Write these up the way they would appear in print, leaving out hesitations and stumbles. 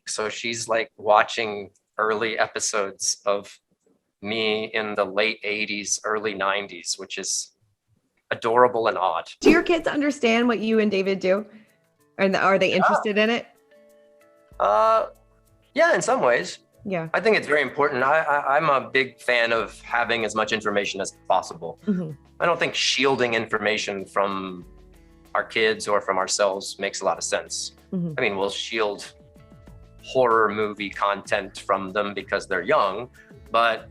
So she's like watching early episodes of me in the late 80s, early 90s, which is adorable and odd. Do your kids understand what you and David do? And are they interested in it? Yeah, in some ways. Yeah. I think it's very important. I'm a big fan of having as much information as possible. Mm-hmm. I don't think shielding information from our kids or from ourselves makes a lot of sense. Mm-hmm. I mean, we'll shield horror movie content from them because they're young, but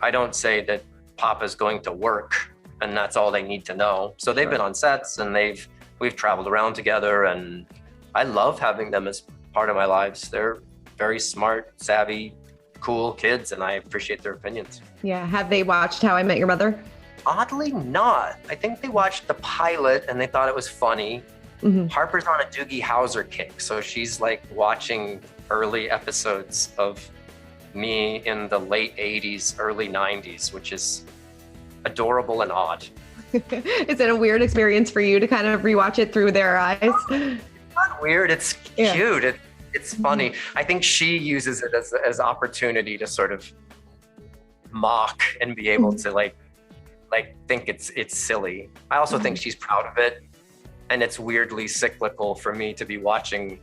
I don't say that Papa's going to work and that's all they need to know. So they've been on sets and we've traveled around together, and I love having them as part of my lives. They're very smart, savvy, cool kids, and I appreciate their opinions. Yeah. Have they watched How I Met Your Mother? Oddly not. I think they watched the pilot and they thought it was funny. Mm-hmm. Harper's on a Doogie Howser kick, so she's like watching early episodes of me in the late 80s, early 90s, which is adorable and odd. Is it a weird experience for you to kind of rewatch it through their eyes? It's not weird, it's cute. It's funny. I think she uses it as opportunity to sort of mock and be able to like think it's silly. I also think she's proud of it, and it's weirdly cyclical for me to be watching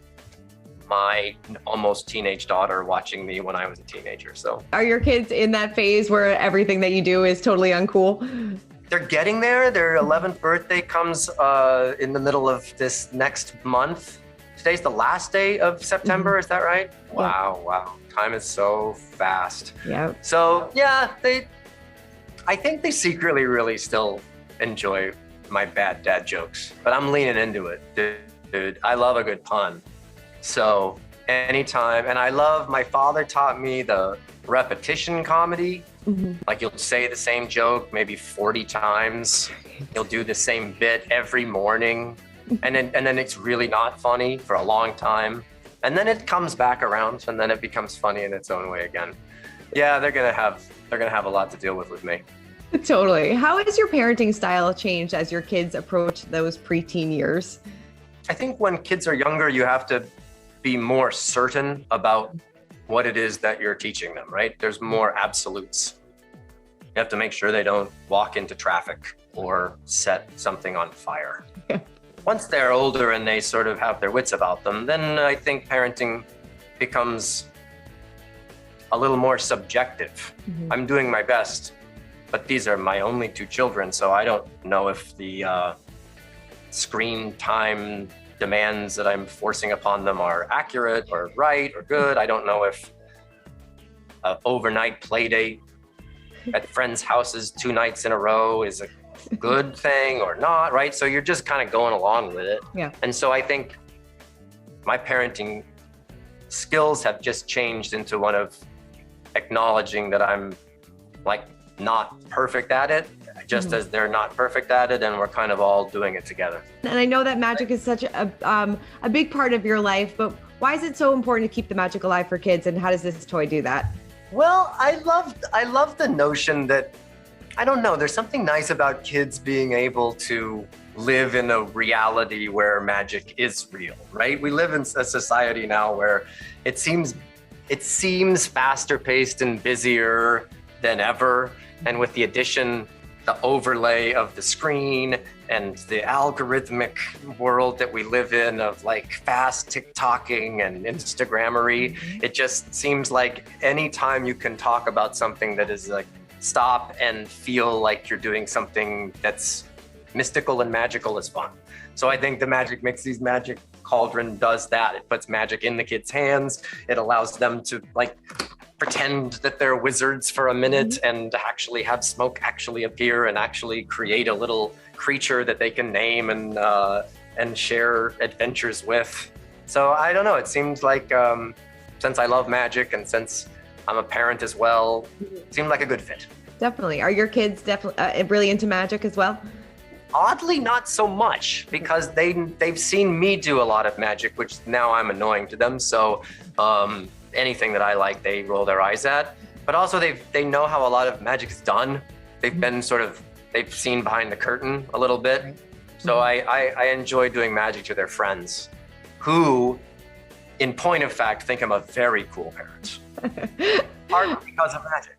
my almost teenage daughter watching me when I was a teenager. So are your kids in that phase where everything that you do is totally uncool? They're getting there. Their 11th birthday comes in the middle of this next month. Today's the last day of September, Mm-hmm. Is that right? Yeah. Wow. Time is so fast. Yeah. So yeah, I think they secretly really still enjoy my bad dad jokes, but I'm leaning into it, dude. I love a good pun. So anytime, and my father taught me the repetition comedy. Mm-hmm. Like you'll say the same joke maybe 40 times. You'll do the same bit every morning. And then it's really not funny for a long time. And then it comes back around and then it becomes funny in its own way again. Yeah, they're gonna have a lot to deal with me. Totally. How has your parenting style changed as your kids approach those preteen years? I think when kids are younger, you have to be more certain about what it is that you're teaching them, right? There's more absolutes. You have to make sure they don't walk into traffic or set something on fire. Once they're older and they sort of have their wits about them, then I think parenting becomes a little more subjective. Mm-hmm. I'm doing my best, but these are my only two children, so I don't know if the screen time demands that I'm forcing upon them are accurate or right or good. I don't know if an overnight play date at friends' houses 2 nights in a row is a good thing or not, right? So you're just kind of going along with it. Yeah. And so I think my parenting skills have just changed into one of acknowledging that I'm like not perfect at it, just Mm-hmm. as they're not perfect at it, and we're kind of all doing it together. And I know that magic is such a big part of your life, but why is it so important to keep the magic alive for kids, and how does this toy do that? Well, I love the notion that, I don't know, there's something nice about kids being able to live in a reality where magic is real, right? We live in a society now where it seems faster paced and busier than ever. And with the overlay of the screen and the algorithmic world that we live in of like fast TikToking and Instagrammery, it just seems like anytime you can talk about something that is like stop and feel like you're doing something that's mystical and magical is fun. So I think the Magic Mixies Magic Cauldron does that. It puts magic in the kids' hands. It allows them to like pretend that they're wizards for a minute and actually have smoke actually appear and actually create a little creature that they can name and share adventures with. So I don't know, it seems like since I love magic and since I'm a parent as well, it seemed like a good fit. Definitely. Are your kids really into magic as well? Oddly, not so much, because they've seen me do a lot of magic, which now I'm annoying to them. So anything that I like, they roll their eyes at. But also they know how a lot of magic is done. They've been they've seen behind the curtain a little bit. So I enjoy doing magic to their friends who in point of fact, think I'm a very cool parent. Partly because of magic.